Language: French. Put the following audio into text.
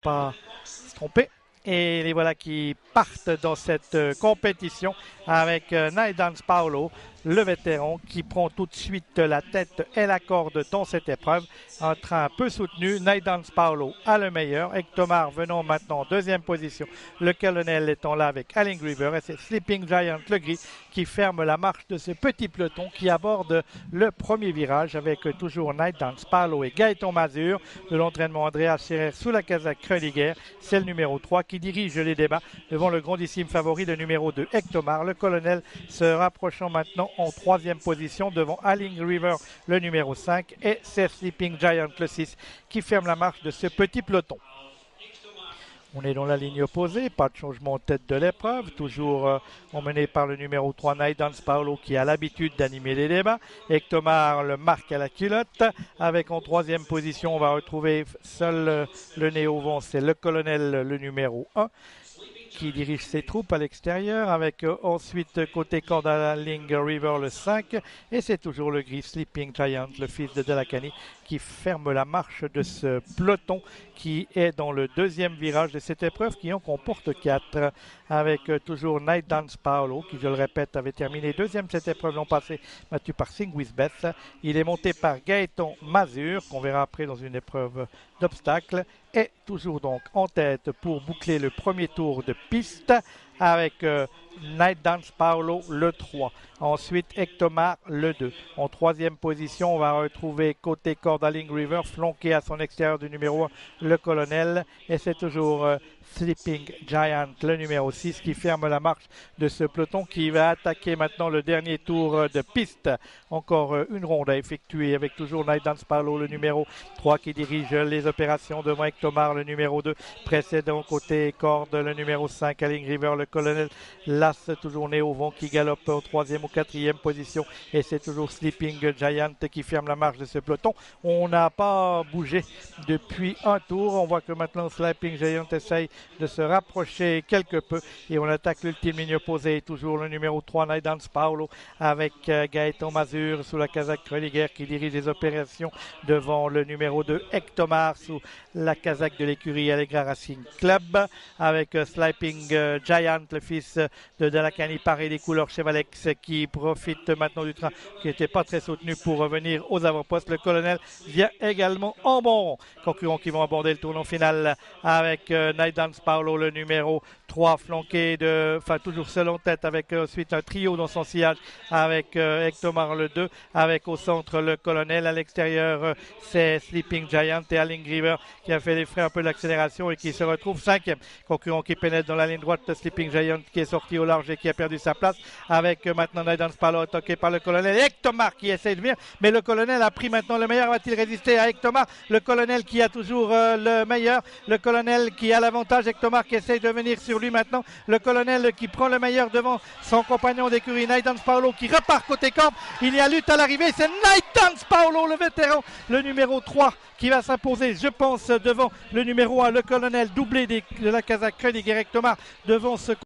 Pas se tromper. Et les voilà qui partent dans cette compétition avec Naidans Paolo, le vétéran, qui prend tout de suite la tête et la corde dans cette épreuve. Un train un peu soutenu. Naidans Paolo a le meilleur. Ektomar venant maintenant en deuxième position. Le colonel étant là avec Alling River. Et c'est Sleeping Giant, le gris, qui ferme la marche de ce petit peloton qui aborde le premier virage avec toujours Naidans Paolo et Gaëtan Mazur de l'entraînement Andreas Scherer sous la casaque Kröniger. C'est le numéro 3 qui dirige les débats devant le grandissime favori, le numéro 2, Ektomar. Le colonel se rapprochant maintenant en troisième position devant Alling River, le numéro 5, et c'est Sleeping Giant, le 6, qui ferme la marche de ce petit peloton. On est dans la ligne opposée, pas de changement en tête de l'épreuve, toujours emmené par le numéro 3, Naidans Paolo, qui a l'habitude d'animer les débats. Ektomar le marque à la culotte, avec en troisième position, on va retrouver seul le nez au vent, c'est le colonel, le numéro 1, qui dirige ses troupes à l'extérieur, avec ensuite côté corde à Alling River le 5, et c'est toujours le gris Sleeping Giant, le fils de Delacani, qui ferme la marche de ce peloton qui est dans le deuxième virage de cette épreuve qui en comporte 4, avec toujours Naidans Paolo, qui, je le répète, avait terminé deuxième de cette épreuve l'an passé, battu par Singwisbeth. Il est monté par Gaëtan Mazur, qu'on verra après dans une épreuve d'obstacles, et toujours donc en tête pour boucler le premier tour de piste avec Naidans Paolo le 3. Ensuite, Ektomar le 2. En troisième position, on va retrouver côté corde Alling River, flanqué à son extérieur du numéro 1, le colonel. Et c'est toujours Sleeping Giant, le numéro 6, qui ferme la marche de ce peloton qui va attaquer maintenant le dernier tour de piste. Encore une ronde à effectuer avec toujours Naidans Paolo, le numéro 3, qui dirige les opérations devant Ektomar, le numéro 2. Précédent côté corde, le numéro 5, Alling River, le colonel. Las, toujours né au vent, qui galope en troisième ou quatrième position, et c'est toujours Sleeping Giant qui ferme la marche de ce peloton. On n'a pas bougé depuis un tour. On voit que maintenant Sleeping Giant essaye de se rapprocher quelque peu, et on attaque l'ultime ligne opposée, toujours le numéro 3, Naidans Paolo, avec Gaëtan Mazur sous la casaque Kröniger, qui dirige les opérations devant le numéro 2, Ektomar, sous la casaque de l'écurie Allegra Racing Club, avec Sleeping Giant, le fils de Delacani, paré des couleurs Chevalex, qui profite maintenant du train qui n'était pas très soutenu pour revenir aux avant-postes. Le colonel vient également en bon rond. Concurrents qui vont aborder le tournant final avec Naidans Paolo, le numéro 3, flanqué de, toujours seul en tête, avec ensuite un trio dans son sillage avec Ektomar le 2, avec au centre le colonel. À l'extérieur, c'est Sleeping Giant et Alling River qui a fait les frais un peu d'accélération et qui se retrouve 5e. Concurrent qui pénètre dans la ligne droite, Sleeping Giant qui est sorti au large et qui a perdu sa place, avec maintenant Naidans Paolo attaqué par le colonel et Ektomar qui essaie de venir, mais le colonel a pris maintenant le meilleur. Va-t-il résister à Ektomar, le colonel qui a toujours le meilleur, le colonel qui a l'avantage, Ektomar qui essaie de venir sur lui maintenant, le colonel qui prend le meilleur devant son compagnon d'écurie Naidans Paolo qui repart côté camp. Il y a lutte à l'arrivée, c'est Naidans Paolo, le vétéran, le numéro 3, qui va s'imposer, je pense, devant le numéro 1, le colonel, doublé de la casaque Kröniger. Ektomar devant ce